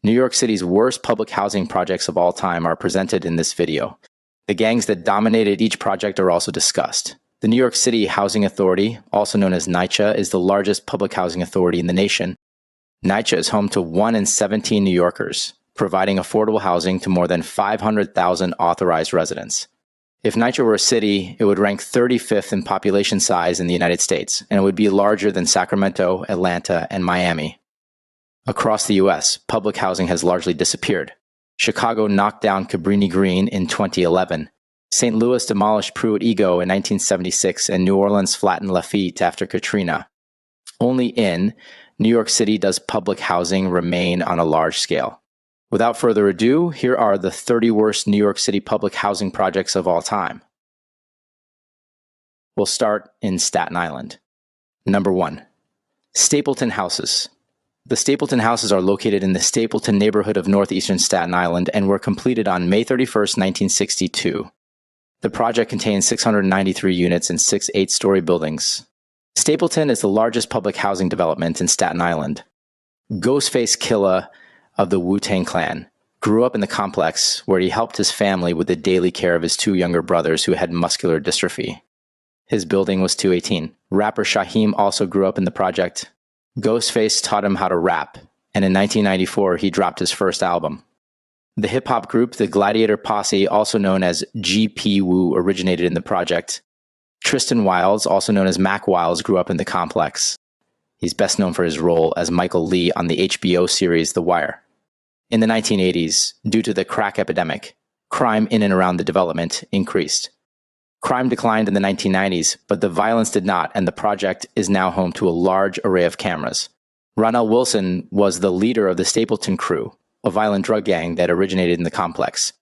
New York City's worst public housing projects of all time are presented in this video. The gangs that dominated each project are also discussed. The New York City Housing Authority, also known as NYCHA, is the largest public housing authority in the nation. NYCHA is home to 1 in 17 New Yorkers, providing affordable housing to more than 500,000 authorized residents. If NYCHA were a city, it would rank 35th in population size in the United States, and it would be larger than Sacramento, Atlanta, and Miami. Across the U.S., public housing has largely disappeared. Chicago knocked down Cabrini Green in 2011. St. Louis demolished Pruitt-Igoe in 1976, and New Orleans flattened Lafitte after Katrina. Only in New York City does public housing remain on a large scale. Without further ado, here are the 30 worst New York City public housing projects of all time. We'll start in Staten Island. Number 1. Stapleton Houses. The Stapleton Houses are located in the Stapleton neighborhood of northeastern Staten Island and were completed on May 31, 1962. The project contains 693 units and 6 8-story buildings. Stapleton is the largest public housing development in Staten Island. Ghostface Killah of the Wu-Tang Clan grew up in the complex, where he helped his family with the daily care of his 2 younger brothers who had muscular dystrophy. His building was 218. Rapper Shaheem also grew up in the project. Ghostface taught him how to rap, and in 1994 he dropped his first album. The hip-hop group the Gladiator Posse, also known as G.P. Wu, originated in the project. Tristan Wiles, also known as Mac Wiles, grew up in the complex. He's best known for his role as Michael Lee on the HBO series The Wire. In the 1980s, due to the crack epidemic, crime in and around the development increased. Crime declined in the 1990s, but the violence did not, and the project is now home to a large array of cameras. Ronell Wilson was the leader of the Stapleton Crew, a violent drug gang that originated in the complex.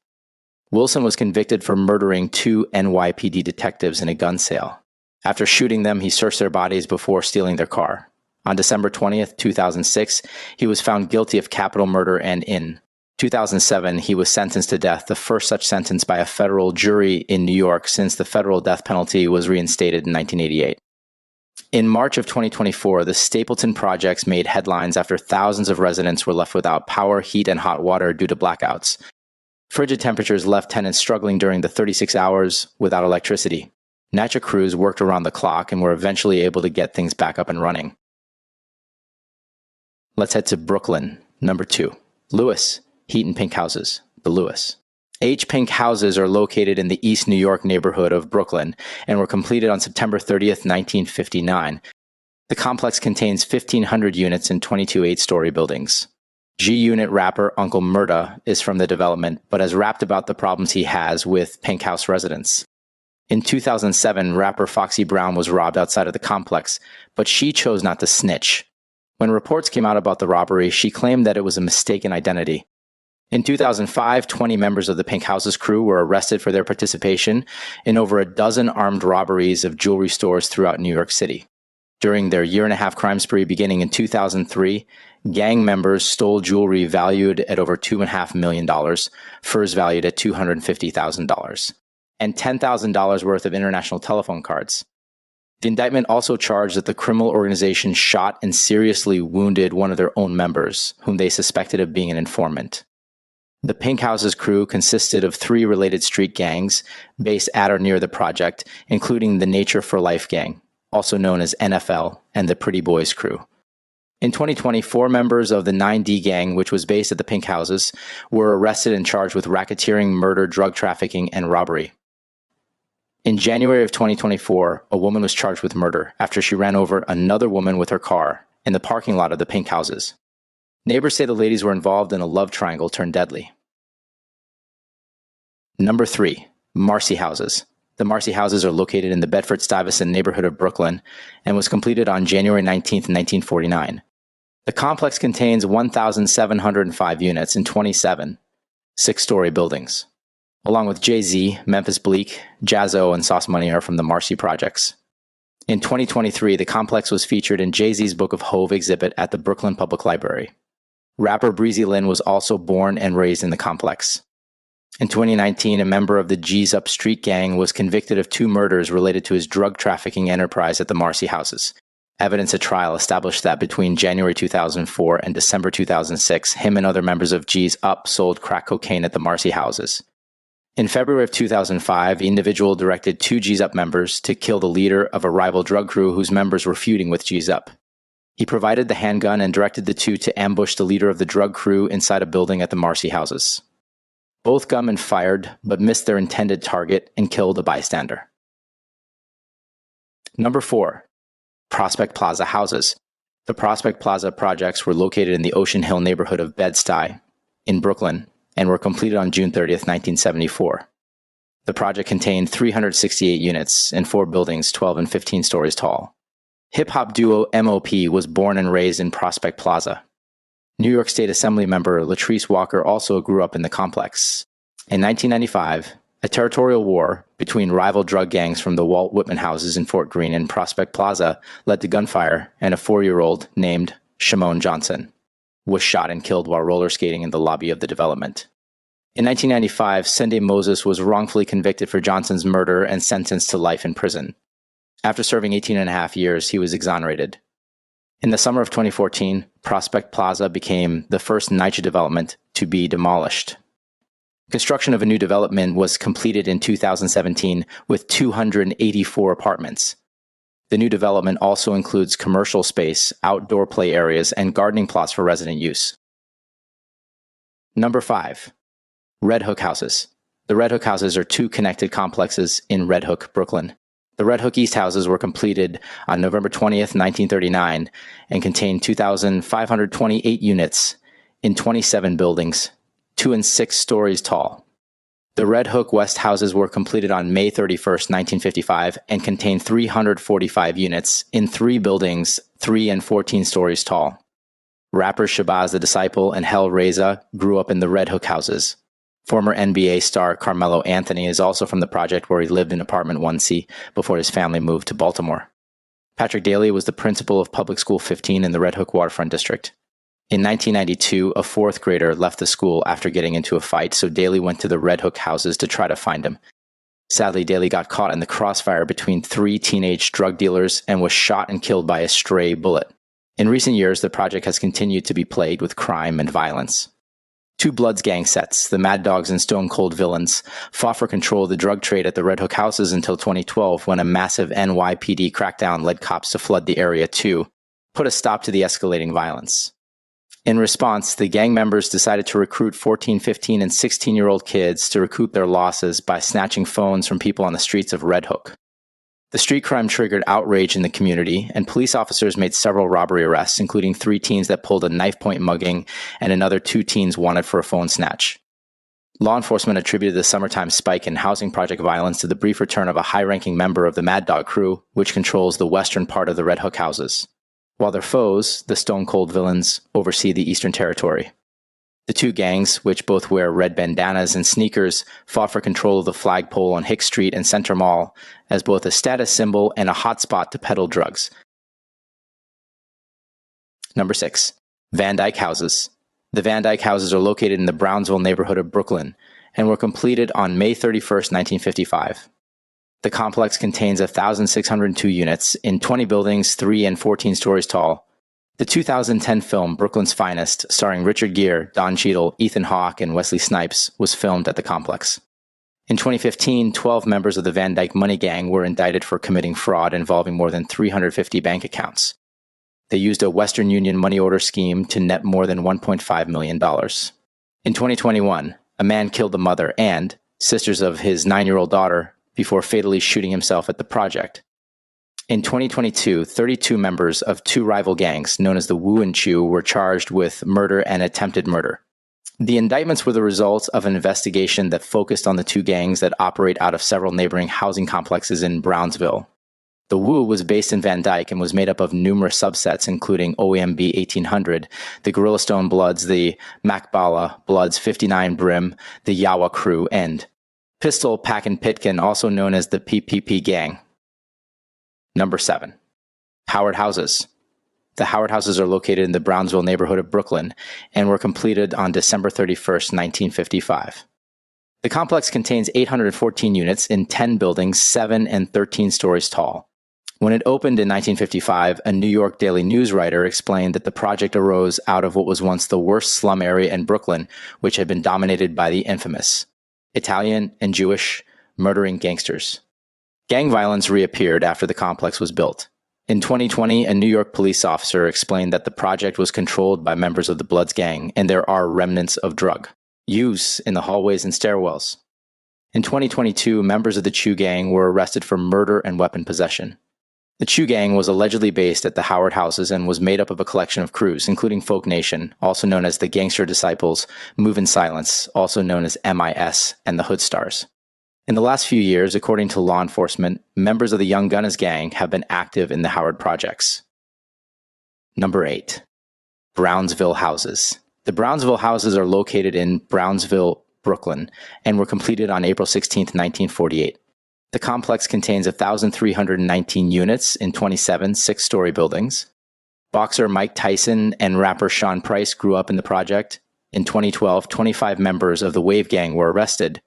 Wilson was convicted for murdering 2 NYPD detectives in a gun sale. After shooting them, he searched their bodies before stealing their car. On December 20th, 2006, he was found guilty of capital murder, and in 2007, he was sentenced to death, the first such sentence by a federal jury in New York since the federal death penalty was reinstated in 1988. In March of 2024, the Stapleton projects made headlines after thousands of residents were left without power, heat, and hot water due to blackouts. Frigid temperatures left tenants struggling during the 36 hours without electricity. NYCHA crews worked around the clock and were eventually able to get things back up and running. Let's head to Brooklyn. Number 2. Lewis, Heaton Pink Houses. The Lewis. H. Pink Houses are located in the East New York neighborhood of Brooklyn and were completed on September 30th, 1959. The complex contains 1,500 units and 22 8-story buildings. G-Unit rapper Uncle Murda is from the development, but has rapped about the problems he has with Pink House residents. In 2007, rapper Foxy Brown was robbed outside of the complex, but she chose not to snitch. When reports came out about the robbery, she claimed that it was a mistaken identity. In 2005, 20 members of the Pink Houses crew were arrested for their participation in over a dozen armed robberies of jewelry stores throughout New York City. During their year-and-a-half crime spree beginning in 2003, gang members stole jewelry valued at over $2.5 million, furs valued at $250,000, and $10,000 worth of international telephone cards. The indictment also charged that the criminal organization shot and seriously wounded one of their own members, whom they suspected of being an informant. The Pink Houses crew consisted of 3 related street gangs based at or near the project, including the Nature for Life gang, also known as NFL, and the Pretty Boys crew. In 2020, 4 members of the 9D gang, which was based at the Pink Houses, were arrested and charged with racketeering, murder, drug trafficking, and robbery. In January of 2024, a woman was charged with murder after she ran over another woman with her car in the parking lot of the Pink Houses. Neighbors say the ladies were involved in a love triangle turned deadly. Number 3. Marcy Houses. The Marcy Houses are located in the Bedford-Stuyvesant neighborhood of Brooklyn and was completed on January 19, 1949. The complex contains 1,705 units and 27 6-story buildings. Along with Jay-Z, Memphis Bleek, Jazzo, and Sauce Money are from the Marcy projects. In 2023, the complex was featured in Jay-Z's Book of Hove exhibit at the Brooklyn Public Library. Rapper Breezy Lynn was also born and raised in the complex. In 2019, a member of the G's Up Street gang was convicted of 2 murders related to his drug trafficking enterprise at the Marcy Houses. Evidence at trial established that between January 2004 and December 2006, him and other members of G's Up sold crack cocaine at the Marcy Houses. In February of 2005, the individual directed two G's Up members to kill the leader of a rival drug crew whose members were feuding with G's Up. He provided the handgun and directed the two to ambush the leader of the drug crew inside a building at the Marcy Houses. Both gunmen fired, but missed their intended target and killed a bystander. Number 4. Prospect Plaza Houses. The Prospect Plaza projects were located in the Ocean Hill neighborhood of Bed-Stuy in Brooklyn and were completed on June 30, 1974. The project contained 368 units in 4 buildings 12 and 15 stories tall. Hip-hop duo MOP was born and raised in Prospect Plaza. New York State Assembly member Latrice Walker also grew up in the complex. In 1995, a territorial war between rival drug gangs from the Walt Whitman houses in Fort Greene and Prospect Plaza led to gunfire, and a 4-year-old named Shimon Johnson was shot and killed while roller skating in the lobby of the development. In 1995, Sunday Moses was wrongfully convicted for Johnson's murder and sentenced to life in prison. After serving 18.5 years, he was exonerated. In the summer of 2014, Prospect Plaza became the first NYCHA development to be demolished. Construction of a new development was completed in 2017 with 284 apartments. The new development also includes commercial space, outdoor play areas, and gardening plots for resident use. Number 5. Red Hook Houses. The Red Hook Houses are 2 connected complexes in Red Hook, Brooklyn. The Red Hook East Houses were completed on November 20th, 1939, and contained 2,528 units in 27 buildings, 2 and 6 stories tall. The Red Hook West Houses were completed on May 31st, 1955, and contained 345 units in 3 buildings, 3 and 14 stories tall. Rapper Shabazz the Disciple and Hell Reza grew up in the Red Hook Houses. Former NBA star Carmelo Anthony is also from the project, where he lived in apartment 1C before his family moved to Baltimore. Patrick Daly was the principal of Public School 15 in the Red Hook Waterfront District. In 1992, a 4th grader left the school after getting into a fight, so Daly went to the Red Hook Houses to try to find him. Sadly, Daly got caught in the crossfire between 3 teenage drug dealers and was shot and killed by a stray bullet. In recent years, the project has continued to be plagued with crime and violence. 2 Bloods gang sets, the Mad Dogs and Stone Cold Villains, fought for control of the drug trade at the Red Hook Houses until 2012, when a massive NYPD crackdown led cops to flood the area to put a stop to the escalating violence. In response, the gang members decided to recruit 14, 15, and 16-year-old kids to recoup their losses by snatching phones from people on the streets of Red Hook. The street crime triggered outrage in the community, and police officers made several robbery arrests, including 3 teens that pulled a knife-point mugging and another 2 teens wanted for a phone snatch. Law enforcement attributed the summertime spike in housing project violence to the brief return of a high-ranking member of the Mad Dog crew, which controls the western part of the Red Hook Houses, while their foes, the Stone Cold Villains, oversee the Eastern Territory. The 2 gangs, which both wear red bandanas and sneakers, fought for control of the flagpole on Hicks Street and Center Mall as both a status symbol and a hotspot to peddle drugs. Number 6. Van Dyke Houses. The Van Dyke Houses are located in the Brownsville neighborhood of Brooklyn and were completed on May 31st, 1955. The complex contains 1,602 units in 20 buildings, 3 and 14 stories tall. The 2010 film Brooklyn's Finest, starring Richard Gere, Don Cheadle, Ethan Hawke, and Wesley Snipes, was filmed at the complex. In 2015, 12 members of the Van Dyke Money Gang were indicted for committing fraud involving more than 350 bank accounts. They used a Western Union money order scheme to net more than $1.5 million. In 2021, a man killed the mother and sisters of his 9-year-old daughter before fatally shooting himself at the project. In 2022, 32 members of 2 rival gangs, known as the Wu and Chu, were charged with murder and attempted murder. The indictments were the result of an investigation that focused on the 2 gangs that operate out of several neighboring housing complexes in Brownsville. The Wu was based in Van Dyke and was made up of numerous subsets, including OEMB 1800, the Gorilla Stone Bloods, the Macbala Bloods 59 Brim, the Yawa Crew, and Pistol, Pack, and Pitkin, also known as the PPP Gang. Number 7. Howard Houses. The Howard Houses are located in the Brownsville neighborhood of Brooklyn and were completed on December 31st, 1955. The complex contains 814 units in 10 buildings, 7 and 13 stories tall. When it opened in 1955, a New York Daily News writer explained that the project arose out of what was once the worst slum area in Brooklyn, which had been dominated by the infamous Italian and Jewish murdering gangsters. Gang violence reappeared after the complex was built. In 2020, a New York police officer explained that the project was controlled by members of the Bloods gang, and there are remnants of drug use in the hallways and stairwells. In 2022, members of the Chew gang were arrested for murder and weapon possession. The Chew gang was allegedly based at the Howard Houses and was made up of a collection of crews, including Folk Nation, also known as the Gangster Disciples, Move in Silence, also known as MIS, and the Hood Stars. In the last few years, according to law enforcement, members of the Young Gunners gang have been active in the Howard projects. Number 8. Brownsville Houses. The Brownsville Houses are located in Brownsville, Brooklyn, and were completed on April 16, 1948. The complex contains 1,319 units in 27 six-story buildings. Boxer Mike Tyson and rapper Sean Price grew up in the project. In 2012, 25 members of the Wave Gang were arrested.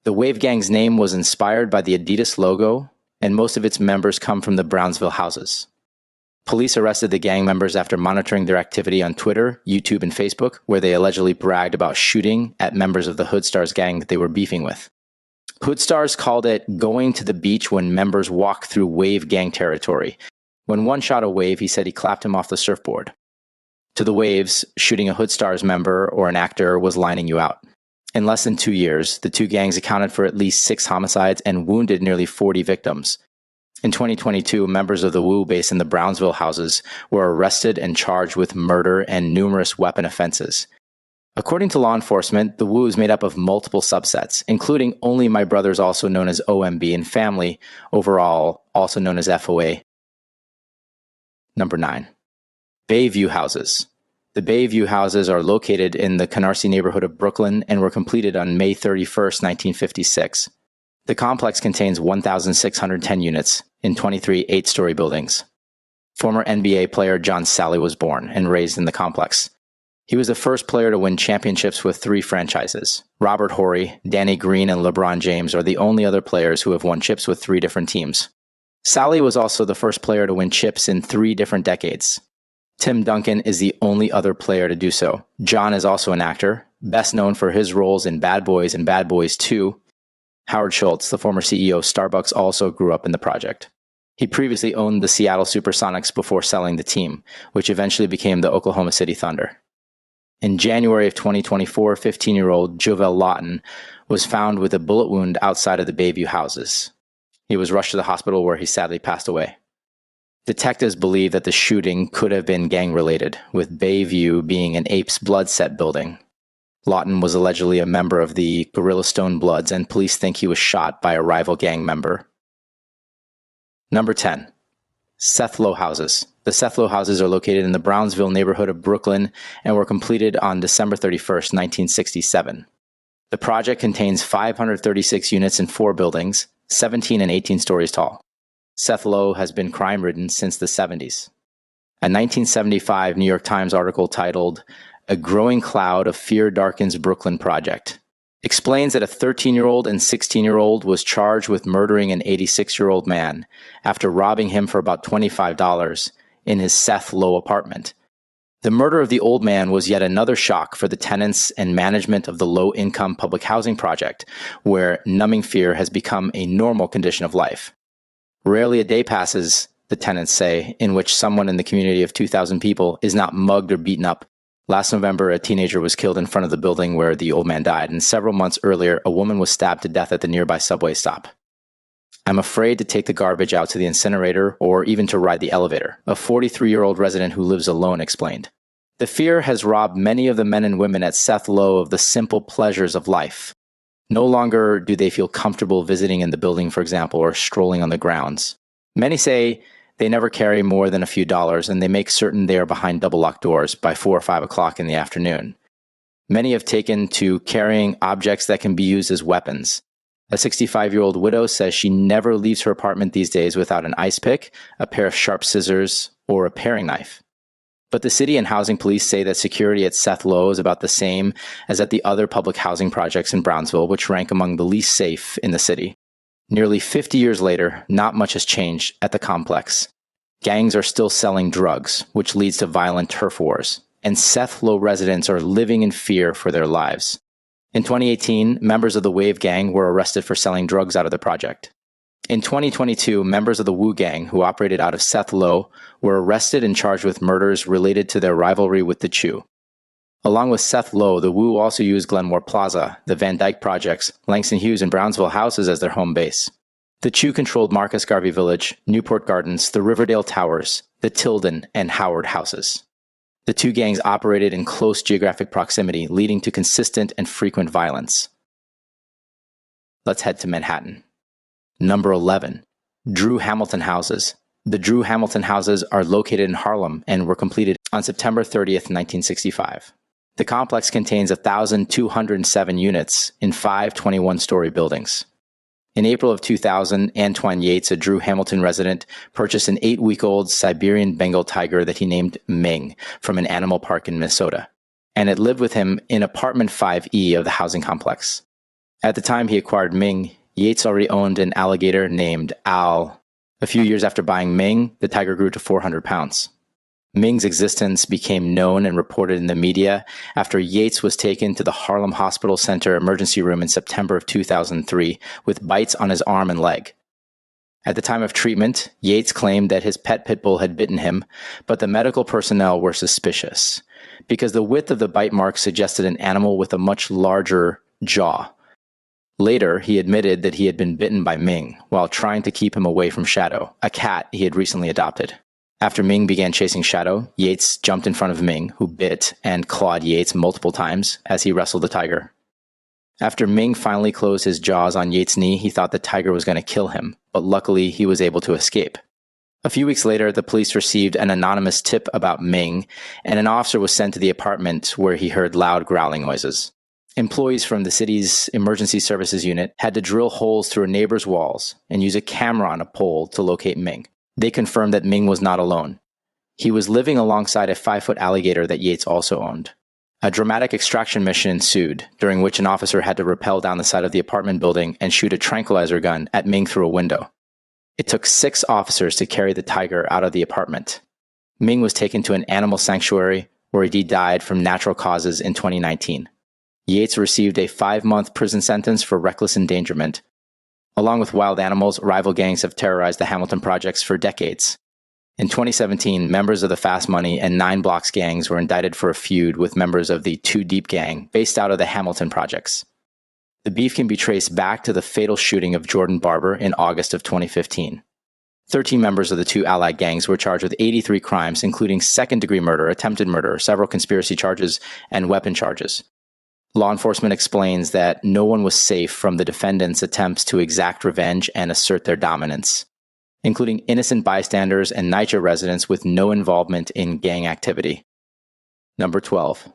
The Wave Gang's name was inspired by the Adidas logo, and most of its members come from the Brownsville Houses. Police arrested the gang members after monitoring their activity on Twitter, YouTube, and Facebook, where they allegedly bragged about shooting at members of the Hood Stars gang that they were beefing with. Hood Stars called it going to the beach when members walk through Wave Gang territory. When one shot a Wave, he said he clapped him off the surfboard. To the Waves, shooting a Hood Stars member or an actor was lining you out. In less than 2 years, the two gangs accounted for at least 6 homicides and wounded nearly 40 victims. In 2022, members of the Wu base in the Brownsville Houses were arrested and charged with murder and numerous weapon offenses. According to law enforcement, the Wu is made up of multiple subsets, including Only My Brothers, also known as OMB, and Family, overall, also known as FOA. Number 9. Bayview Houses. The Bayview Houses are located in the Canarsie neighborhood of Brooklyn and were completed on May 31, 1956. The complex contains 1,610 units in 23 eight-story buildings. Former NBA player John Salley was born and raised in the complex. He was the first player to win championships with 3 franchises. Robert Horry, Danny Green, and LeBron James are the only other players who have won chips with 3 different teams. Salley was also the first player to win chips in 3 different decades. Tim Duncan is the only other player to do so. John is also an actor, best known for his roles in Bad Boys and Bad Boys 2. Howard Schultz, the former CEO of Starbucks, also grew up in the project. He previously owned the Seattle Supersonics before selling the team, which eventually became the Oklahoma City Thunder. In January of 2024, 15-year-old Jovel Lawton was found with a bullet wound outside of the Bayview Houses. He was rushed to the hospital where he sadly passed away. Detectives believe that the shooting could have been gang-related, with Bayview being an Apes Blood set building. Lawton was allegedly a member of the Gorilla Stone Bloods, and police think he was shot by a rival gang member. Number 10. Seth Low Houses. The Seth Low Houses are located in the Brownsville neighborhood of Brooklyn and were completed on December 31, 1967. The project contains 536 units in 4 buildings, 17 and 18 stories tall. Seth Low has been crime-ridden since the 70s. A 1975 New York Times article titled, "A Growing Cloud of Fear Darkens Brooklyn Project," explains that a 13-year-old and 16-year-old was charged with murdering an 86-year-old man after robbing him for about $25 in his Seth Low apartment. The murder of the old man was yet another shock for the tenants and management of the low-income public housing project, where numbing fear has become a normal condition of life. Rarely a day passes, the tenants say, in which someone in the community of 2,000 people is not mugged or beaten up. Last November, a teenager was killed in front of the building where the old man died, and several months earlier, a woman was stabbed to death at the nearby subway stop. "I'm afraid to take the garbage out to the incinerator or even to ride the elevator," a 43-year-old resident who lives alone explained. "The fear has robbed many of the men and women at Seth Low of the simple pleasures of life. No longer do they feel comfortable visiting in the building, for example, or strolling on the grounds. Many say they never carry more than a few dollars, and they make certain they are behind double-locked doors by 4 or 5 o'clock in the afternoon. Many have taken to carrying objects that can be used as weapons. A 65-year-old widow says she never leaves her apartment these days without an ice pick, a pair of sharp scissors, or a paring knife. But the city and housing police say that security at Seth Low is about the same as at the other public housing projects in Brownsville, which rank among the least safe in the city. Nearly 50 years later, not much has changed at the complex. Gangs are still selling drugs, which leads to violent turf wars, and Seth Low residents are living in fear for their lives. In 2018, members of the Wave Gang were arrested for selling drugs out of the project. In 2022, members of the Wu Gang, who operated out of Seth Low, were arrested and charged with murders related to their rivalry with the Chew. Along with Seth Low, the Wu also used Glenmore Plaza, the Van Dyke Projects, Langston Hughes, and Brownsville Houses as their home base. The Chew controlled Marcus Garvey Village, Newport Gardens, the Riverdale Towers, the Tilden, and Howard Houses. The two gangs operated in close geographic proximity, leading to consistent and frequent violence. Let's head to Manhattan. Number 11. Drew Hamilton Houses. The Drew Hamilton Houses are located in Harlem and were completed on September 30th, 1965. The complex contains 1,207 units in 5 21-story buildings. In April of 2000, Antoine Yates, a Drew Hamilton resident, purchased an 8-week-old Siberian Bengal tiger that he named Ming from an animal park in Minnesota, and it lived with him in apartment 5E of the housing complex. At the time he acquired Ming, Yates already owned an alligator named Al. A few years after buying Ming, the tiger grew to 400 pounds. Ming's existence became known and reported in the media after Yates was taken to the Harlem Hospital Center emergency room in September of 2003 with bites on his arm and leg. At the time of treatment, Yates claimed that his pet pit bull had bitten him, but the medical personnel were suspicious because the width of the bite marks suggested an animal with a much larger jaw. Later, he admitted that he had been bitten by Ming while trying to keep him away from Shadow, a cat he had recently adopted. After Ming began chasing Shadow, Yates jumped in front of Ming, who bit and clawed Yates multiple times as he wrestled the tiger. After Ming finally closed his jaws on Yates' knee, he thought the tiger was going to kill him, but luckily he was able to escape. A few weeks later, the police received an anonymous tip about Ming, and an officer was sent to the apartment where he heard loud growling noises. Employees from the city's emergency services unit had to drill holes through a neighbor's walls and use a camera on a pole to locate Ming. They confirmed that Ming was not alone. He was living alongside a 5-foot alligator that Yates also owned. A dramatic extraction mission ensued, during which an officer had to rappel down the side of the apartment building and shoot a tranquilizer gun at Ming through a window. It took 6 officers to carry the tiger out of the apartment. Ming was taken to an animal sanctuary where he died from natural causes in 2019. Yates received a 5-month prison sentence for reckless endangerment. Along with wild animals, rival gangs have terrorized the Hamilton projects for decades. In 2017, members of the Fast Money and 9 Blocks gangs were indicted for a feud with members of the 2 Deep gang based out of the Hamilton projects. The beef can be traced back to the fatal shooting of Jordan Barber in August of 2015. 13 members of the 2 allied gangs were charged with 83 crimes, including second-degree murder, attempted murder, several conspiracy charges, and weapon charges. Law enforcement explains that no one was safe from the defendants' attempts to exact revenge and assert their dominance, including innocent bystanders and NYCHA residents with no involvement in gang activity. Number 12.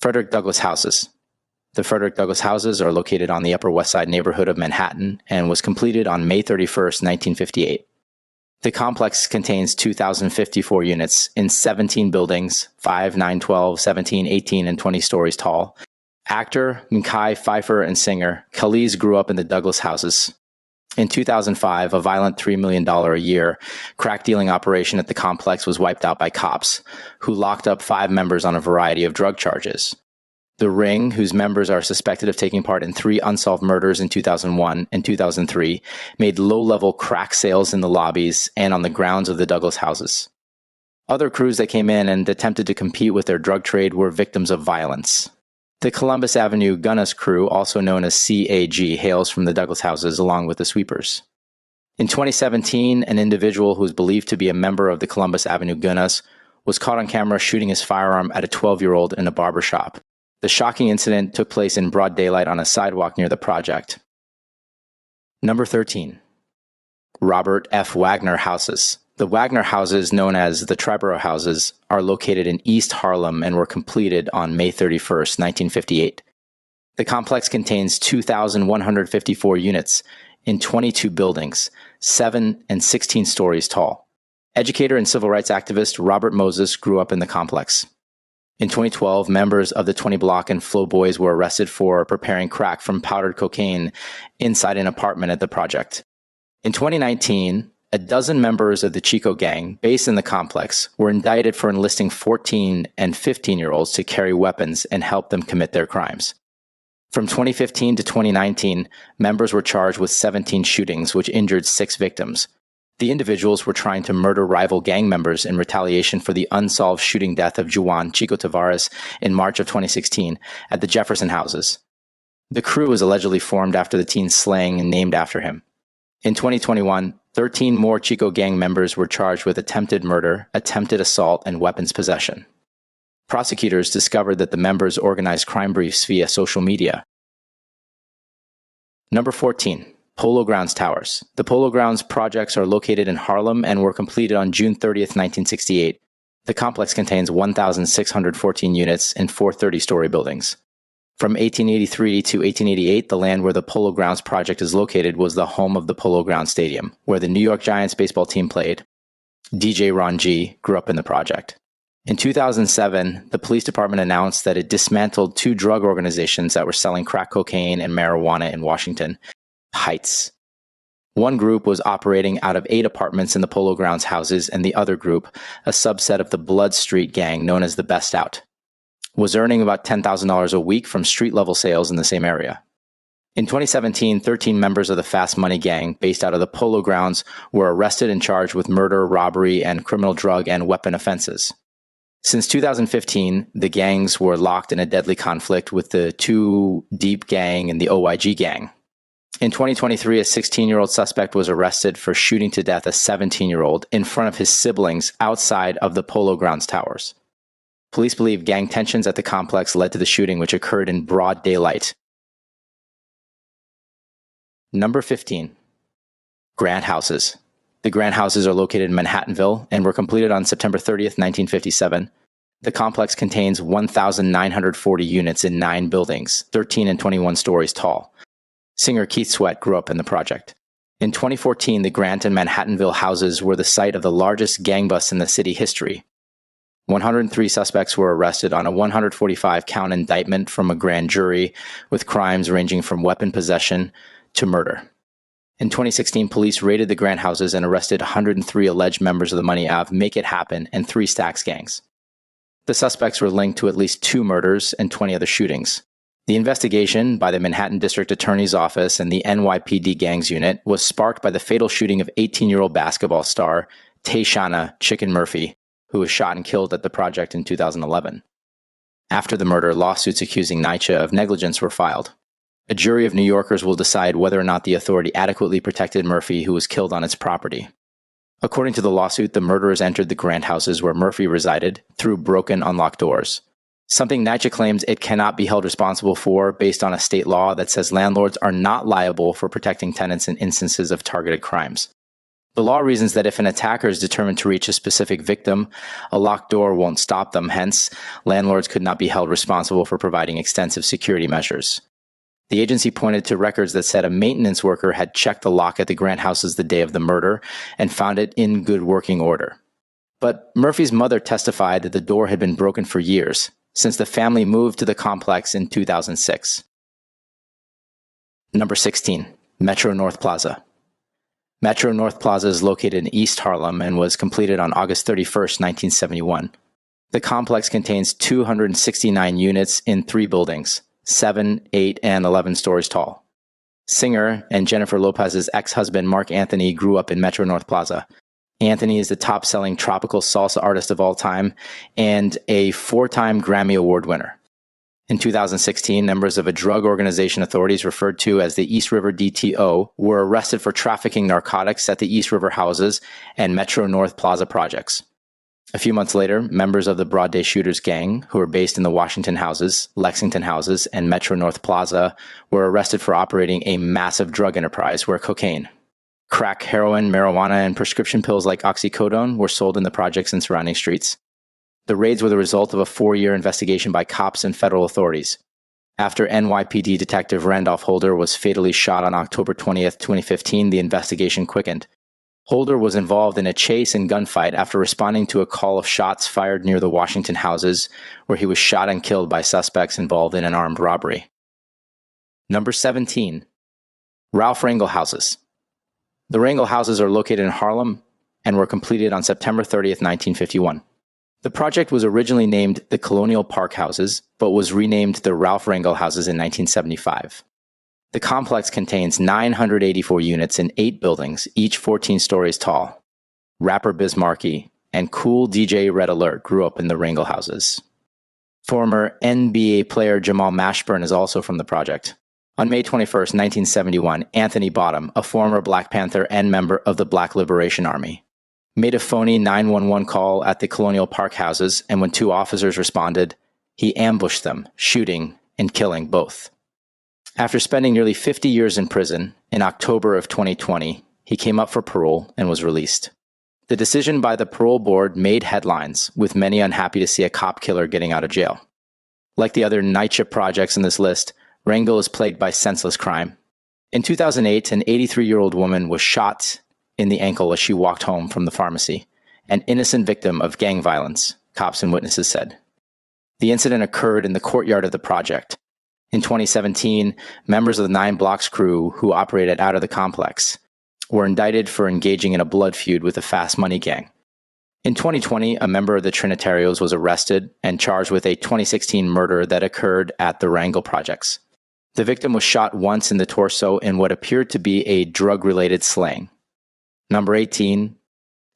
Frederick Douglass Houses. The Frederick Douglass Houses are located on the Upper West Side neighborhood of Manhattan and was completed on May 31st, 1958. The complex contains 2,054 units in 17 buildings, 5, 9, 12, 17, 18, and 20 stories tall. Actor, Mekhi Phifer, and singer Khalees grew up in the Douglass Houses. In 2005, a violent $3 million a year crack dealing operation at the complex was wiped out by cops, who locked up 5 members on a variety of drug charges. The Ring, whose members are suspected of taking part in 3 unsolved murders in 2001 and 2003, made low-level crack sales in the lobbies and on the grounds of the Douglass Houses. Other crews that came in and attempted to compete with their drug trade were victims of violence. The Columbus Avenue Gunnas crew, also known as CAG, hails from the Douglass Houses along with the Sweepers. In 2017, an individual who was believed to be a member of the Columbus Avenue Gunnas was caught on camera shooting his firearm at a 12-year-old in a barbershop. The shocking incident took place in broad daylight on a sidewalk near the project. Number 13. Robert F. Wagner Houses. The Wagner Houses, known as the Triborough Houses, are located in East Harlem and were completed on May 31st, 1958. The complex contains 2,154 units in 22 buildings, 7 and 16 stories tall. Educator and civil rights activist Robert Moses grew up in the complex. In 2012, members of the 20 Block and Flow Boys were arrested for preparing crack from powdered cocaine inside an apartment at the project. In 2019, a dozen members of the Chico gang based in the complex were indicted for enlisting 14 and 15-year-olds to carry weapons and help them commit their crimes. From 2015 to 2019, members were charged with 17 shootings, which injured 6 victims. The individuals were trying to murder rival gang members in retaliation for the unsolved shooting death of Juan Chico Tavares in March of 2016 at the Jefferson Houses. The crew was allegedly formed after the teen's slaying and named after him. In 2021, 13 more Chico gang members were charged with attempted murder, attempted assault, and weapons possession. Prosecutors discovered that the members organized crime briefs via social media. Number 14. Polo Grounds Towers. The Polo Grounds projects are located in Harlem and were completed on June 30th, 1968. The complex contains 1,614 units in 4 30-story buildings. From 1883 to 1888, the land where the Polo Grounds project is located was the home of the Polo Grounds Stadium, where the New York Giants baseball team played. DJ Ron G. grew up in the project. In 2007, the police department announced that it dismantled 2 drug organizations that were selling crack cocaine and marijuana in Washington Heights. One group was operating out of 8 apartments in the Polo Grounds houses, and the other group, a subset of the Blood Street gang known as the Best Out, was earning about $10,000 a week from street-level sales in the same area. In 2017, 13 members of the Fast Money gang, based out of the Polo Grounds, were arrested and charged with murder, robbery, and criminal drug and weapon offenses. Since 2015, the gangs were locked in a deadly conflict with the 2 Deep gang and the OYG gang. In 2023, a 16-year-old suspect was arrested for shooting to death a 17-year-old in front of his siblings outside of the Polo Grounds towers. Police believe gang tensions at the complex led to the shooting, which occurred in broad daylight. Number 15. Grant Houses. The Grant Houses are located in Manhattanville and were completed on September 30th, 1957. The complex contains 1,940 units in 9 buildings, 13 and 21 stories tall. Singer Keith Sweat grew up in the project. In 2014, the Grant and Manhattanville houses were the site of the largest gang bust in the city history. 103 suspects were arrested on a 145-count indictment from a grand jury, with crimes ranging from weapon possession to murder. In 2016, police raided the Grant Houses and arrested 103 alleged members of the Money Ave, Make It Happen, and 3 Stacks gangs. The suspects were linked to at least 2 murders and 20 other shootings. The investigation by the Manhattan District Attorney's Office and the NYPD Gangs Unit was sparked by the fatal shooting of 18-year-old basketball star Tayshana Chicken Murphy, who was shot and killed at the project in 2011. After the murder, lawsuits accusing NYCHA of negligence were filed. A jury of New Yorkers will decide whether or not the authority adequately protected Murphy, who was killed on its property. According to the lawsuit, the murderers entered the Grant Houses where Murphy resided through broken, unlocked doors, something NYCHA claims it cannot be held responsible for based on a state law that says landlords are not liable for protecting tenants in instances of targeted crimes. The law reasons that if an attacker is determined to reach a specific victim, a locked door won't stop them. Hence, landlords could not be held responsible for providing extensive security measures. The agency pointed to records that said a maintenance worker had checked the lock at the Grant Houses the day of the murder and found it in good working order. But Murphy's mother testified that the door had been broken for years, since the family moved to the complex in 2006. Number 16. Metro North Plaza. Metro North Plaza is located in East Harlem and was completed on August 31st, 1971. The complex contains 269 units in 3 buildings, 7, 8, and 11 stories tall. Singer and Jennifer Lopez's ex-husband Mark Anthony grew up in Metro North Plaza. Anthony is the top-selling tropical salsa artist of all time and a 4-time Grammy Award winner. In 2016, members of a drug organization authorities referred to as the East River DTO were arrested for trafficking narcotics at the East River Houses and Metro North Plaza projects. A few months later, members of the Broad Day Shooters gang, who were based in the Washington Houses, Lexington Houses, and Metro North Plaza, were arrested for operating a massive drug enterprise where cocaine, crack, heroin, marijuana, and prescription pills like oxycodone were sold in the projects and surrounding streets. The raids were the result of a 4-year investigation by cops and federal authorities. After NYPD Detective Randolph Holder was fatally shot on October 20th, 2015, the investigation quickened. Holder was involved in a chase and gunfight after responding to a call of shots fired near the Washington Houses, where he was shot and killed by suspects involved in an armed robbery. Number 17. Ralph Rangel Houses. The Rangel Houses are located in Harlem and were completed on September 30th, 1951. The project was originally named the Colonial Park Houses, but was renamed the Ralph Rangel Houses in 1975. The complex contains 984 units in 8 buildings, each 14 stories tall. Rapper Biz Markie and Cool DJ Red Alert grew up in the Rangel Houses. Former NBA player Jamal Mashburn is also from the project. On May 21, 1971, Anthony Bottom, a former Black Panther and member of the Black Liberation Army, made a phony 911 call at the Colonial Park Houses, and when 2 officers responded, he ambushed them, shooting and killing both. After spending nearly 50 years in prison, in October of 2020, he came up for parole and was released. The decision by the parole board made headlines, with many unhappy to see a cop killer getting out of jail. Like the other NYCHA projects in this list, Rangel is plagued by senseless crime. In 2008, an 83-year-old woman was shot in the ankle as she walked home from the pharmacy, an innocent victim of gang violence, cops and witnesses said. The incident occurred in the courtyard of the project. In 2017, members of the 9 Blocks crew who operated out of the complex were indicted for engaging in a blood feud with the Fast Money gang. In 2020, a member of the Trinitarios was arrested and charged with a 2016 murder that occurred at the Rangel projects. The victim was shot once in the torso in what appeared to be a drug-related slaying. Number 18,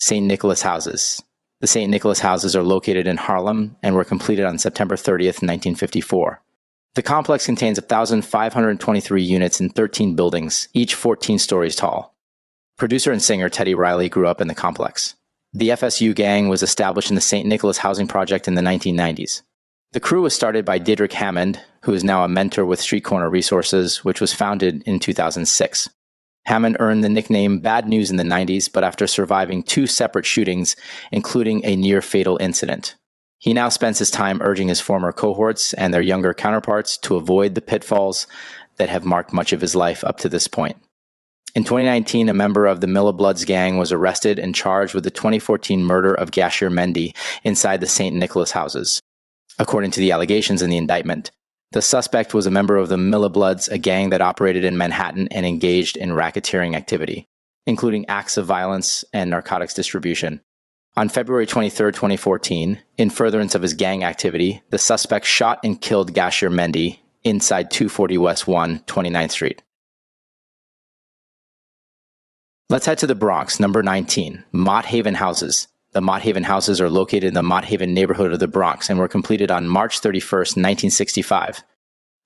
St. Nicholas Houses. The St. Nicholas Houses are located in Harlem and were completed on September 30th, 1954. The complex contains 1,523 units in 13 buildings, each 14 stories tall. Producer and singer Teddy Riley grew up in the complex. The FSU gang was established in the St. Nicholas housing project in the 1990s. The crew was started by Didrik Hammond, who is now a mentor with Street Corner Resources, which was founded in 2006. Hammond earned the nickname Bad News in the 90s, but after surviving 2 separate shootings, including a near-fatal incident. He now spends his time urging his former cohorts and their younger counterparts to avoid the pitfalls that have marked much of his life up to this point. In 2019, a member of the Milla Bloods gang was arrested and charged with the 2014 murder of Gashir Mendy inside the St. Nicholas Houses. According to the allegations in the indictment, the suspect was a member of the Milla Bloods, a gang that operated in Manhattan and engaged in racketeering activity, including acts of violence and narcotics distribution. On February 23, 2014, in furtherance of his gang activity, the suspect shot and killed Gashir Mendy inside 240 West 1, 29th Street. Let's head to the Bronx, number 19, Mott Haven Houses. The Mott Haven Houses are located in the Mott Haven neighborhood of the Bronx and were completed on March 31, 1965.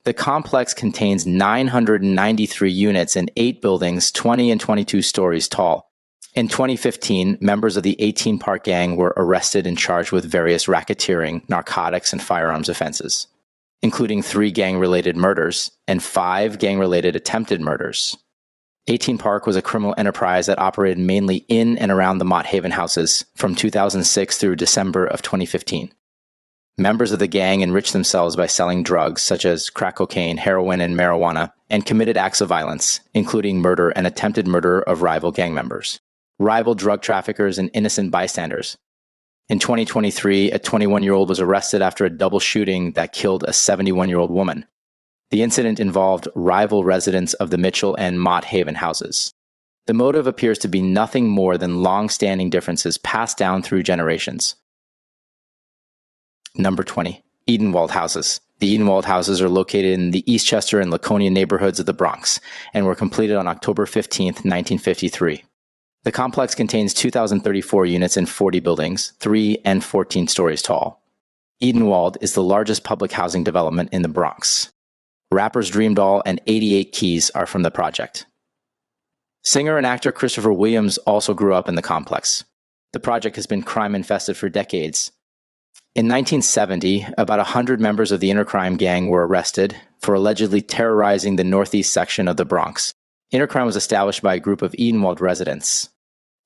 The complex contains 993 units in 8 buildings, 20 and 22 stories tall. In 2015, members of the 18 Park gang were arrested and charged with various racketeering, narcotics, and firearms offenses, including 3 gang-related murders and 5 gang-related attempted murders. 18 Park was a criminal enterprise that operated mainly in and around the Mott Haven Houses from 2006 through December of 2015. Members of the gang enriched themselves by selling drugs such as crack cocaine, heroin, and marijuana, and committed acts of violence, including murder and attempted murder of rival gang members, rival drug traffickers, and innocent bystanders. In 2023, a 21-year-old was arrested after a double shooting that killed a 71-year-old woman. The incident involved rival residents of the Mitchell and Mott Haven houses. The motive appears to be nothing more than long-standing differences passed down through generations. Number 20, Edenwald Houses. The Edenwald Houses are located in the Eastchester and Laconia neighborhoods of the Bronx and were completed on October 15, 1953. The complex contains 2,034 units in 40 buildings, 3 and 14 stories tall. Edenwald is the largest public housing development in the Bronx. Rapper's Dream Doll and 88 Keys are from the project. Singer and actor Christopher Williams also grew up in the complex. The project has been crime-infested for decades. In 1970, about 100 members of the Intercrime gang were arrested for allegedly terrorizing the northeast section of the Bronx. Intercrime was established by a group of Edenwald residents.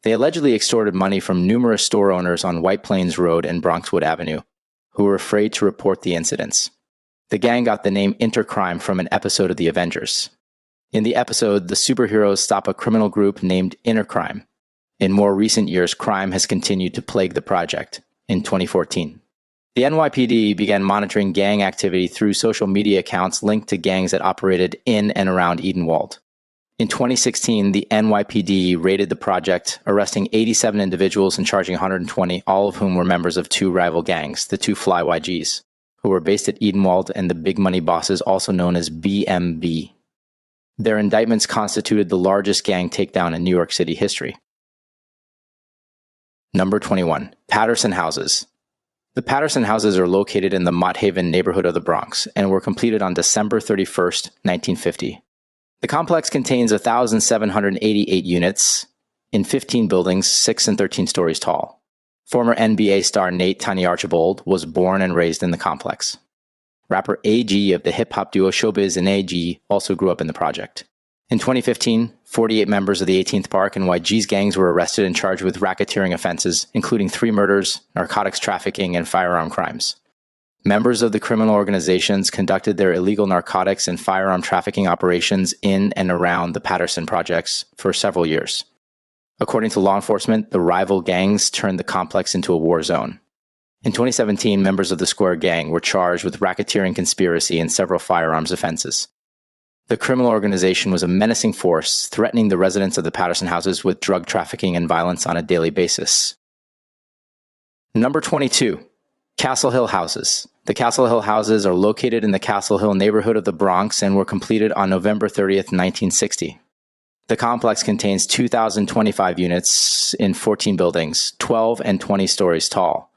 They allegedly extorted money from numerous store owners on White Plains Road and Bronxwood Avenue, who were afraid to report the incidents. The gang got the name Intercrime from an episode of The Avengers. In the episode, the superheroes stop a criminal group named Intercrime. In more recent years, crime has continued to plague the project. In 2014, the NYPD began monitoring gang activity through social media accounts linked to gangs that operated in and around Edenwald. In 2016, the NYPD raided the project, arresting 87 individuals and charging 120, all of whom were members of two rival gangs, the two Fly YGs, who were based at Edenwald, and the Big Money Bosses, also known as BMB. Their indictments constituted the largest gang takedown in New York City history. Number 21. Patterson Houses. The Patterson Houses are located in the Mott neighborhood of the Bronx and were completed on December 31st, 1950. The complex contains 1,788 units in 15 buildings, 6 and 13 stories tall. Former NBA star Nate "Tiny" Archibald was born and raised in the complex. Rapper AG of the hip-hop duo Showbiz and AG also grew up in the project. In 2015, 48 members of the 18th Park and YG's gangs were arrested and charged with racketeering offenses, including 3 murders, narcotics trafficking, and firearm crimes. Members of the criminal organizations conducted their illegal narcotics and firearm trafficking operations in and around the Patterson projects for several years. According to law enforcement, the rival gangs turned the complex into a war zone. In 2017, members of the Square Gang were charged with racketeering conspiracy and several firearms offenses. The criminal organization was a menacing force, threatening the residents of the Patterson Houses with drug trafficking and violence on a daily basis. Number 22. Castle Hill Houses. The Castle Hill Houses are located in the Castle Hill neighborhood of the Bronx and were completed on November 30th, 1960. The complex contains 2,025 units in 14 buildings, 12 and 20 stories tall.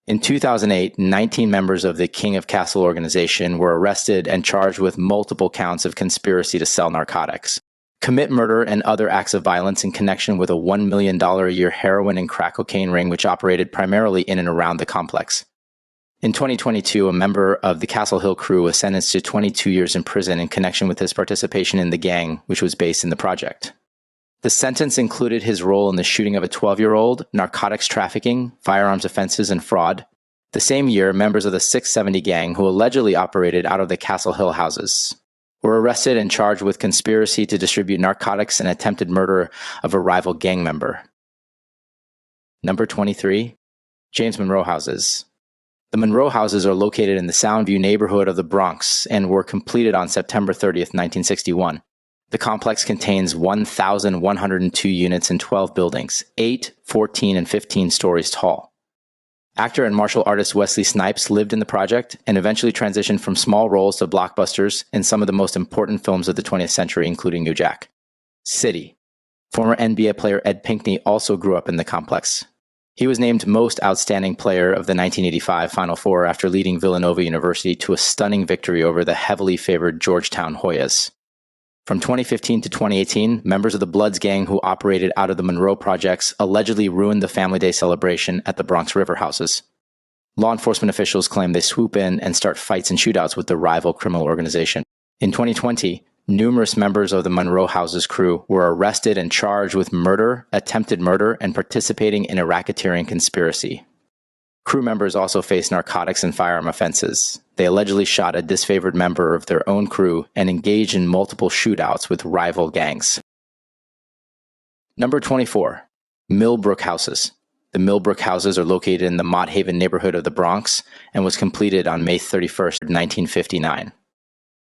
In 2008, 19 members of the King of Castle organization were arrested and charged with multiple counts of conspiracy to sell narcotics, commit murder, and other acts of violence in connection with a $1 million a year heroin and crack cocaine ring which operated primarily in and around the complex. In 2022, a member of the Castle Hill crew was sentenced to 22 years in prison in connection with his participation in the gang, which was based in the project. The sentence included his role in the shooting of a 12-year-old, narcotics trafficking, firearms offenses, and fraud. The same year, members of the 670 gang, who allegedly operated out of the Castle Hill Houses, were arrested and charged with conspiracy to distribute narcotics and attempted murder of a rival gang member. Number 23. James Monroe Houses. The Monroe Houses are located in the Soundview neighborhood of the Bronx and were completed on September 30th, 1961. The complex contains 1,102 units in 12 buildings, 8, 14, and 15 stories tall. Actor and martial artist Wesley Snipes lived in the project and eventually transitioned from small roles to blockbusters in some of the most important films of the 20th century, including New Jack City. Former NBA player Ed Pinckney also grew up in the complex. He was named Most Outstanding Player of the 1985 Final Four after leading Villanova University to a stunning victory over the heavily favored Georgetown Hoyas. From 2015 to 2018, members of the Bloods gang who operated out of the Monroe projects allegedly ruined the Family Day celebration at the Bronx River Houses. Law enforcement officials claim they swoop in and start fights and shootouts with the rival criminal organization. In 2020, numerous members of the Monroe Houses crew were arrested and charged with murder, attempted murder, and participating in a racketeering conspiracy. Crew members also faced narcotics and firearm offenses. They allegedly shot a disfavored member of their own crew and engaged in multiple shootouts with rival gangs. Number 24. Millbrook Houses. The Millbrook Houses are located in the Mott Haven neighborhood of the Bronx and was completed on May 31st, 1959.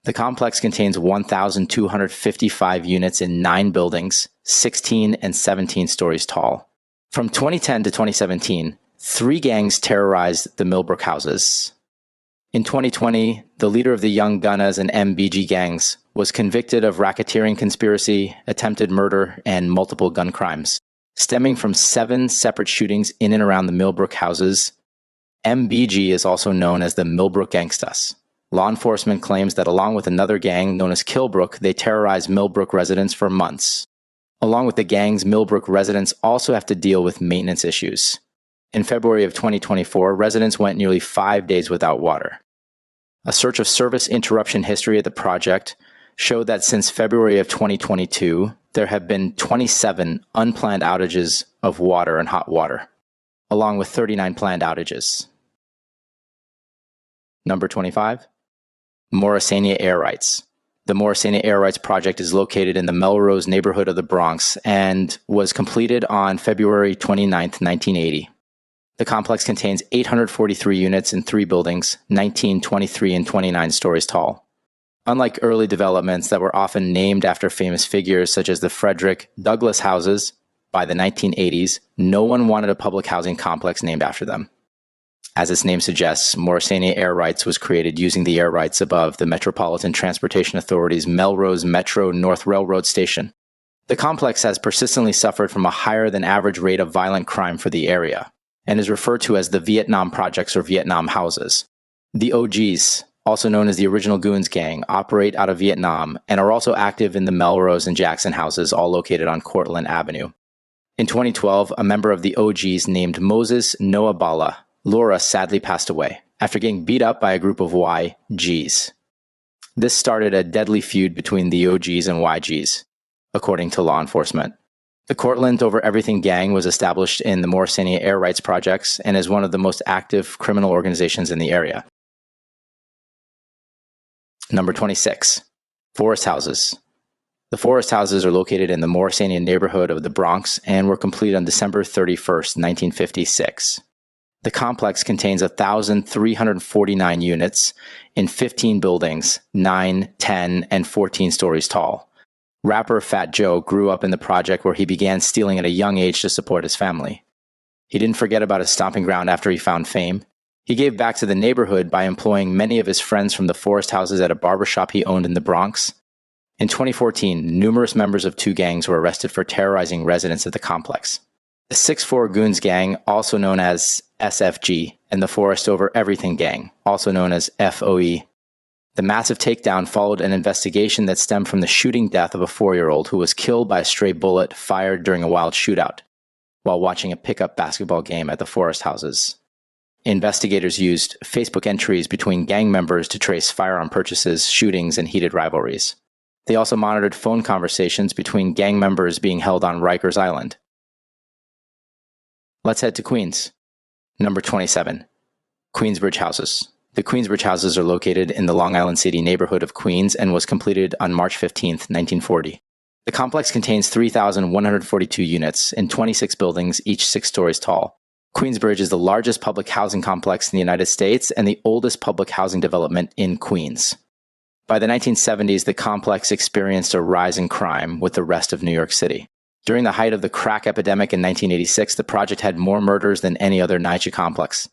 The complex contains 1,255 units in 9 buildings, 16 and 17 stories tall. From 2010 to 2017, 3 gangs terrorized the Millbrook Houses. In 2020, the leader of the Young Gunnas and MBG gangs was convicted of racketeering conspiracy, attempted murder, and multiple gun crimes. Stemming from 7 separate shootings in and around the Millbrook Houses, MBG is also known as the Millbrook Gangstas. Law enforcement claims that along with another gang known as Killbrook, they terrorized Millbrook residents for months. Along with the gangs, Millbrook residents also have to deal with maintenance issues. In February of 2024, residents went nearly 5 days without water. A search of service interruption history at the project showed that since February of 2022, there have been 27 unplanned outages of water and hot water, along with 39 planned outages. Number 25. Morrisania Air Rights. The Morrisania Air Rights project is located in the Melrose neighborhood of the Bronx and was completed on February 29, 1980. The complex contains 843 units in 3 buildings, 19, 23, and 29 stories tall. Unlike early developments that were often named after famous figures such as the Frederick, Douglass houses, by the 1980s, no one wanted a public housing complex named after them. As its name suggests, Morrisania Air Rights was created using the air rights above the Metropolitan Transportation Authority's Melrose Metro North Railroad Station. The complex has persistently suffered from a higher than average rate of violent crime for the area, and is referred to as the Vietnam Projects or Vietnam Houses. The OGs, also known as the Original Goons Gang, operate out of Vietnam and are also active in the Melrose and Jackson houses, all located on Cortlandt Avenue. In 2012, a member of the OGs named Moses Noah Bala, Laura, sadly passed away after getting beat up by a group of YGs. This started a deadly feud between the OGs and YGs, according to law enforcement. The Cortlandt Over Everything Gang was established in the Morrisania Air Rights projects and is one of the most active criminal organizations in the area. Number 26, Forest Houses. The Forest Houses are located in the Morrisania neighborhood of the Bronx and were completed on December 31st, 1956. The complex contains 1,349 units in 15 buildings, 9, 10, and 14 stories tall. Rapper Fat Joe grew up in the project where he began stealing at a young age to support his family. He didn't forget about his stomping ground after he found fame. He gave back to the neighborhood by employing many of his friends from the Forest Houses at a barbershop he owned in the Bronx. In 2014, numerous members of 2 gangs were arrested for terrorizing residents of the complex. The 6'4 Goons Gang, also known as SFG, and the Forest Over Everything Gang, also known as FOE. The massive takedown followed an investigation that stemmed from the shooting death of a 4-year-old who was killed by a stray bullet fired during a wild shootout while watching a pickup basketball game at the Forest Houses. Investigators used Facebook entries between gang members to trace firearm purchases, shootings, and heated rivalries. They also monitored phone conversations between gang members being held on Rikers Island. Let's head to Queens. Number 27, Queensbridge Houses. The Queensbridge Houses are located in the Long Island City neighborhood of Queens and was completed on March 15, 1940. The complex contains 3,142 units in 26 buildings, each 6 stories tall. Queensbridge is the largest public housing complex in the United States and the oldest public housing development in Queens. By the 1970s, the complex experienced a rise in crime with the rest of New York City. During the height of the crack epidemic in 1986, the project had more murders than any other NYCHA complex.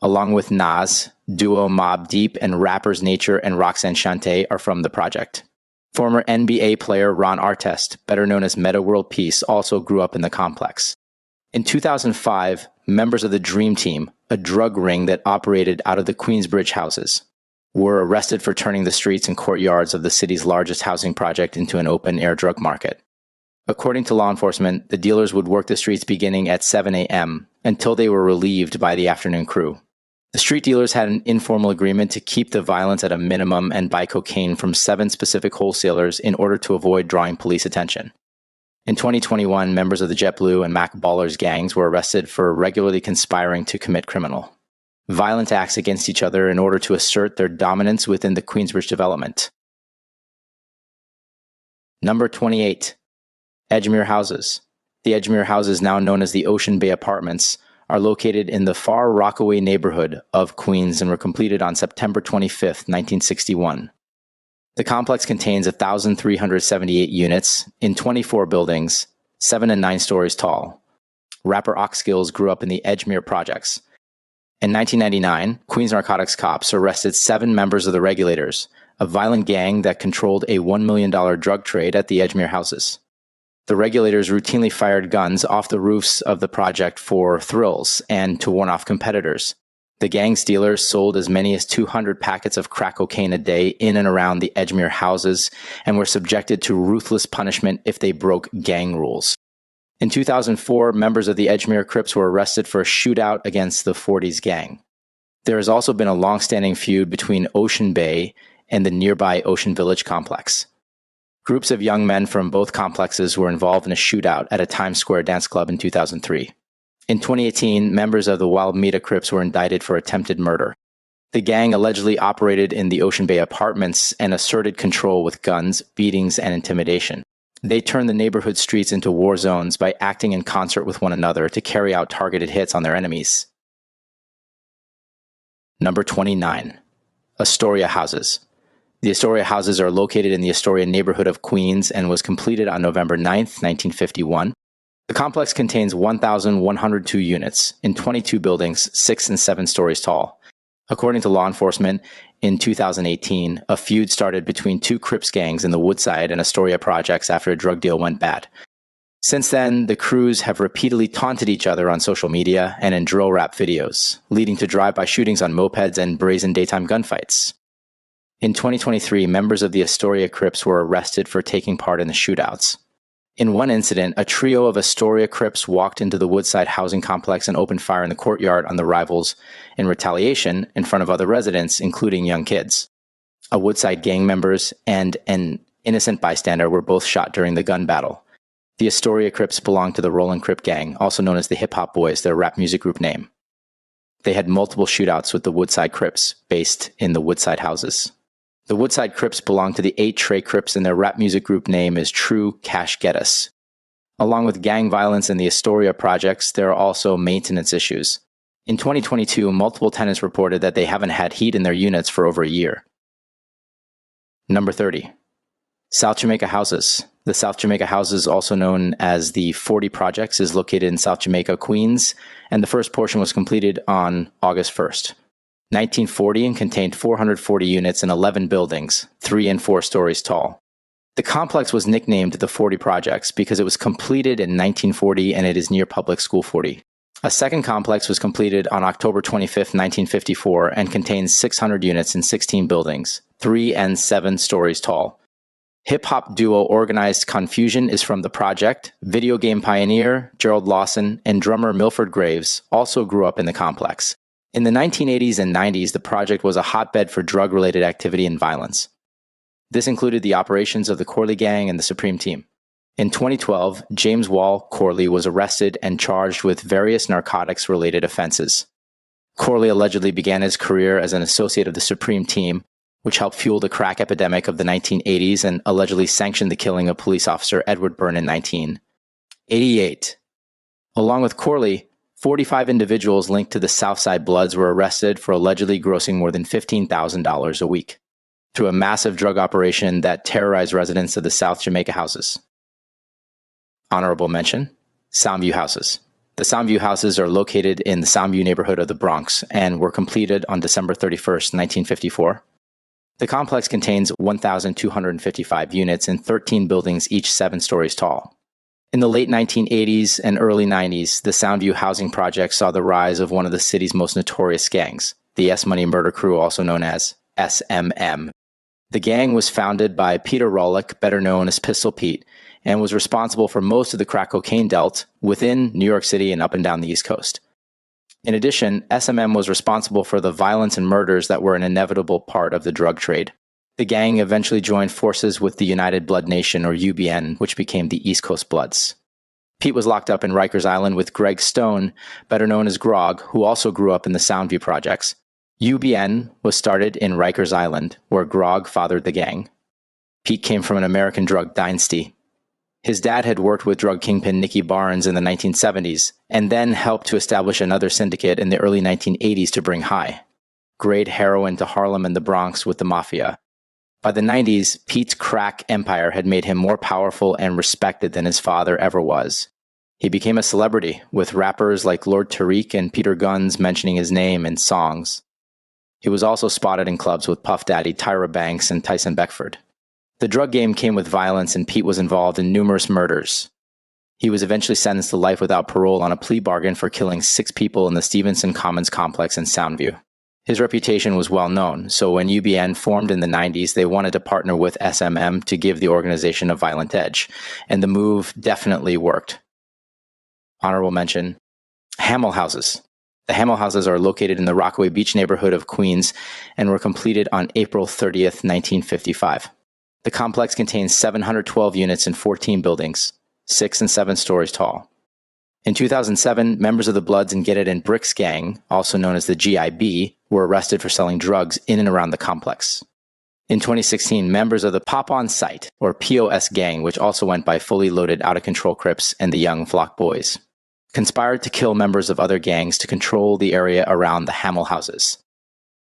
Along with Nas, duo Mobb Deep and rappers Nature and Roxanne Shante are from the project. Former NBA player Ron Artest, better known as Metta World Peace, also grew up in the complex. In 2005, members of the Dream Team, a drug ring that operated out of the Queensbridge Houses, were arrested for turning the streets and courtyards of the city's largest housing project into an open-air drug market. According to law enforcement, the dealers would work the streets beginning at 7 a.m. until they were relieved by the afternoon crew. The street dealers had an informal agreement to keep the violence at a minimum and buy cocaine from 7 specific wholesalers in order to avoid drawing police attention. In 2021, members of the JetBlue and Mac Ballers gangs were arrested for regularly conspiring to commit violent acts against each other in order to assert their dominance within the Queensbridge development. Number 28. Edgemere Houses. The Edgemere Houses, now known as the Ocean Bay Apartments, are located in the Far Rockaway neighborhood of Queens and were completed on September 25, 1961. The complex contains 1,378 units in 24 buildings, 7 and 9 stories tall. Rapper Oxskills grew up in the Edgemere projects. In 1999, Queens narcotics cops arrested 7 members of the Regulators, a violent gang that controlled a $1 million drug trade at the Edgemere Houses. The Regulators routinely fired guns off the roofs of the project for thrills and to warn off competitors. The gang's dealers sold as many as 200 packets of crack cocaine a day in and around the Edgemere Houses and were subjected to ruthless punishment if they broke gang rules. In 2004, members of the Edgemere Crips were arrested for a shootout against the 40s gang. There has also been a long-standing feud between Ocean Bay and the nearby Ocean Village complex. Groups of young men from both complexes were involved in a shootout at a Times Square dance club in 2003. In 2018, members of the Wild Mita Crips were indicted for attempted murder. The gang allegedly operated in the Ocean Bay apartments and asserted control with guns, beatings, and intimidation. They turned the neighborhood streets into war zones by acting in concert with one another to carry out targeted hits on their enemies. Number 29. Astoria Houses. The Astoria Houses are located in the Astoria neighborhood of Queens and was completed on November 9, 1951. The complex contains 1,102 units in 22 buildings, 6 and 7 stories tall. According to law enforcement, in 2018, a feud started between two Crips gangs in the Woodside and Astoria projects after a drug deal went bad. Since then, the crews have repeatedly taunted each other on social media and in drill rap videos, leading to drive-by shootings on mopeds and brazen daytime gunfights. In 2023, members of the Astoria Crips were arrested for taking part in the shootouts. In one incident, a trio of Astoria Crips walked into the Woodside housing complex and opened fire in the courtyard on the rivals in retaliation in front of other residents, including young kids. A Woodside gang members and an innocent bystander were both shot during the gun battle. The Astoria Crips belong to the Rollin' Crip gang, also known as the Hip Hop Boys, their rap music group name. They had multiple shootouts with the Woodside Crips, based in the Woodside Houses. The Woodside Crips belong to the 8 Trey Crips, and their rap music group name is True Cash Get Us. Along with gang violence in the Astoria projects, there are also maintenance issues. In 2022, multiple tenants reported that they haven't had heat in their units for over a year. Number 30. South Jamaica Houses. The South Jamaica Houses, also known as the 40 Projects, is located in South Jamaica, Queens, and the first portion was completed on August 1st. 1940 and contained 440 units in 11 buildings, 3 and 4 stories tall. The complex was nicknamed the 40 Projects because it was completed in 1940 and it is near Public School 40. A second complex was completed on October 25, 1954 and contains 600 units in 16 buildings, 3 and 7 stories tall. Hip-hop duo Organized Confusion is from the project. Video game pioneer Gerald Lawson and drummer Milford Graves also grew up in the complex. In the 1980s and 90s, the project was a hotbed for drug-related activity and violence. This included the operations of the Corley Gang and the Supreme Team. In 2012, James Wall Corley was arrested and charged with various narcotics-related offenses. Corley allegedly began his career as an associate of the Supreme Team, which helped fuel the crack epidemic of the 1980s and allegedly sanctioned the killing of police officer Edward Byrne in 1988. Along with Corley, 45 individuals linked to the Southside Bloods were arrested for allegedly grossing more than $15,000 a week through a massive drug operation that terrorized residents of the South Jamaica Houses. Honorable mention, Soundview Houses. The Soundview Houses are located in the Soundview neighborhood of the Bronx and were completed on December 31st, 1954. The complex contains 1,255 units in 13 buildings, each 7 stories tall. In the late 1980s and early 90s, the Soundview housing project saw the rise of one of the city's most notorious gangs, the S-Money Murder Crew, also known as SMM. The gang was founded by Peter Rawlick, better known as Pistol Pete, and was responsible for most of the crack cocaine dealt within New York City and up and down the East Coast. In addition, SMM was responsible for the violence and murders that were an inevitable part of the drug trade. The gang eventually joined forces with the United Blood Nation, or UBN, which became the East Coast Bloods. Pete was locked up in Rikers Island with Greg Stone, better known as Grog, who also grew up in the Soundview projects. UBN was started in Rikers Island, where Grog fathered the gang. Pete came from an American drug dynasty. His dad had worked with drug kingpin Nicky Barnes in the 1970s, and then helped to establish another syndicate in the early 1980s to bring high-grade heroin to Harlem and the Bronx with the Mafia. By the 90s, Pete's crack empire had made him more powerful and respected than his father ever was. He became a celebrity, with rappers like Lord Tariq and Peter Gunz mentioning his name in songs. He was also spotted in clubs with Puff Daddy, Tyra Banks, and Tyson Beckford. The drug game came with violence, and Pete was involved in numerous murders. He was eventually sentenced to life without parole on a plea bargain for killing 6 people in the Stevenson Commons complex in Soundview. His reputation was well known, so when UBN formed in the 90s, they wanted to partner with SMM to give the organization a violent edge, and the move definitely worked. Honorable mention, Hammel Houses. The Hammel Houses are located in the Rockaway Beach neighborhood of Queens and were completed on April 30th, 1955. The complex contains 712 units in 14 buildings, 6 and 7 stories tall. In 2007, members of the Bloods and Get It and Bricks gang, also known as the GIB, were arrested for selling drugs in and around the complex. In 2016, members of the Pop On Sight, or POS gang, which also went by Fully Loaded Out-of-Control Crips and the Young Flock Boys, conspired to kill members of other gangs to control the area around the Hammel Houses.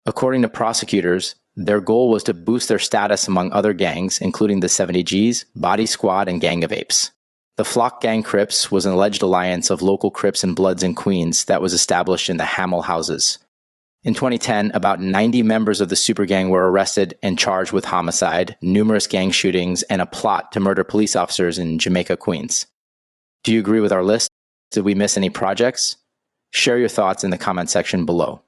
According to prosecutors, their goal was to boost their status among other gangs, including the 70Gs, Body Squad, and Gang of Apes. The Flock Gang Crips was an alleged alliance of local Crips and Bloods in Queens that was established in the Hammel Houses. In 2010, about 90 members of the super gang were arrested and charged with homicide, numerous gang shootings, and a plot to murder police officers in Jamaica, Queens. Do you agree with our list? Did we miss any projects? Share your thoughts in the comment section below.